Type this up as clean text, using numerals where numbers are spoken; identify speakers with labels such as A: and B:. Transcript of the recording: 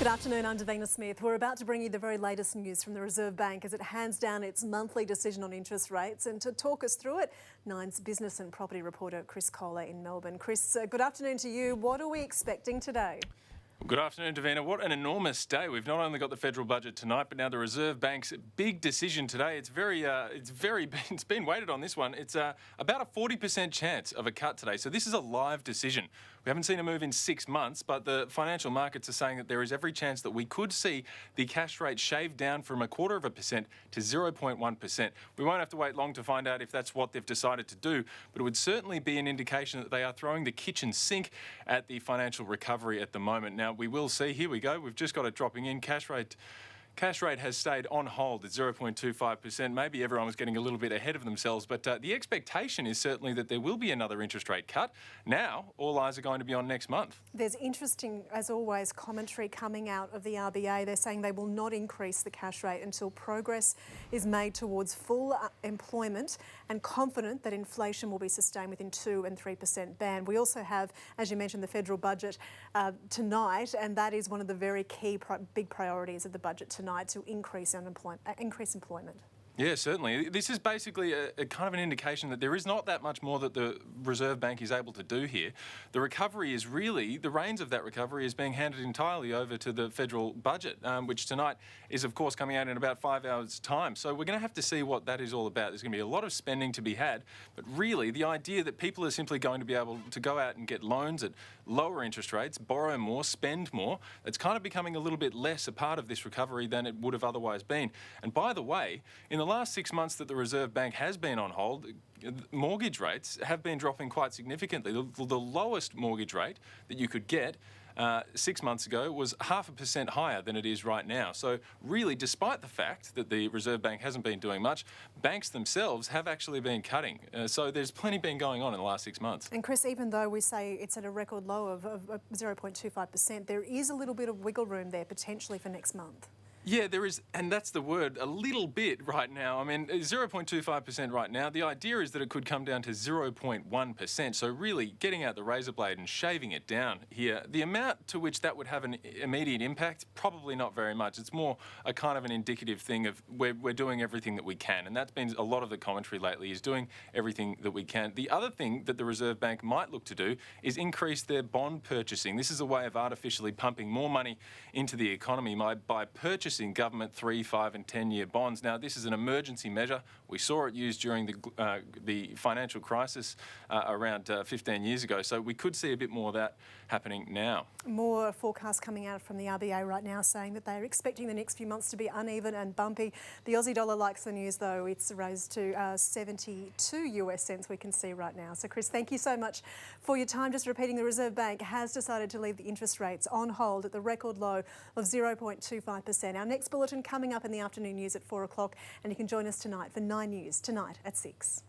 A: Good afternoon, I'm Davina Smith. We're about to bring you the very latest news from the Reserve Bank as it hands down its monthly decision on interest rates. And to talk us through it, Nine's business and property reporter Chris Kohler in Melbourne. Chris, good afternoon to you. What are we expecting today?
B: Well, good afternoon, Davina. What an enormous day. We've not only got the federal budget tonight, but now the Reserve Bank's big decision today. It's been weighted on this one. It's about a 40% chance of a cut today. So this is a live decision. We haven't seen a move in 6 months, but the financial markets are saying that there is every chance that we could see the cash rate shaved down from 0.25% to 0.1%. We won't have to wait long to find out if that's what they've decided to do, but it would certainly be an indication that they are throwing the kitchen sink at the financial recovery at the moment. Now, we will see. Here we go. We've just got it dropping in. Cash rate has stayed on hold at 0.25%. Maybe everyone was getting a little bit ahead of themselves, but the expectation is certainly that there will be another interest rate cut. Now, all eyes are going to be on next month.
A: There's interesting, as always, commentary coming out of the RBA. They're saying they will not increase the cash rate until progress is made towards full employment and confident that inflation will be sustained within 2 and 3% band. We also have, as you mentioned, the federal budget tonight, and that is one of the very key big priorities of the budget tonight, to increase employment.
B: Yeah, certainly. This is basically a kind of an indication that there is not that much more that the Reserve Bank is able to do here. The recovery is really, the reins of that recovery is being handed entirely over to the federal budget, which tonight is, of course, coming out in about 5 hours' time. So we're going to have to see what that is all about. There's going to be a lot of spending to be had, but really the idea that people are simply going to be able to go out and get loans at lower interest rates, borrow more, spend more, it's kind of becoming a little bit less a part of this recovery than it would have otherwise been. And by the way, in the last 6 months that the Reserve Bank has been on hold, mortgage rates have been dropping quite significantly. The lowest mortgage rate that you could get 6 months ago was 0.5% higher than it is right now. So really, despite the fact that the Reserve Bank hasn't been doing much, banks themselves have actually been cutting. So there's plenty been going on in the last 6 months.
A: And Chris, even though we say it's at a record low of 0.25%, there is a little bit of wiggle room there potentially for next month.
B: Yeah, there is, and that's the word, a little bit right now. I mean, 0.25% right now. The idea is that it could come down to 0.1%. So really getting out the razor blade and shaving it down here. The amount to which that would have an immediate impact, probably not very much. It's more a kind of an indicative thing of we're doing everything that we can. And that's been a lot of the commentary lately, is doing everything that we can. The other thing that the Reserve Bank might look to do is increase their bond purchasing. This is a way of artificially pumping more money into the economy by purchasing government 3, 5 and 10-year bonds. Now, this is an emergency measure. We saw it used during the financial crisis around 15 years ago, so we could see a bit more of that happening now. More
A: forecasts coming out from the RBA right now saying that they're expecting the next few months to be uneven and bumpy. The Aussie dollar likes the news, though. It's raised to 72 US cents we can see right now. So, Chris, thank you so much for your time. Just repeating, the Reserve Bank has decided to leave the interest rates on hold at the record low of 0.25%. Our next bulletin coming up in the afternoon news at 4 o'clock, and you can join us tonight for 9 News tonight at 6.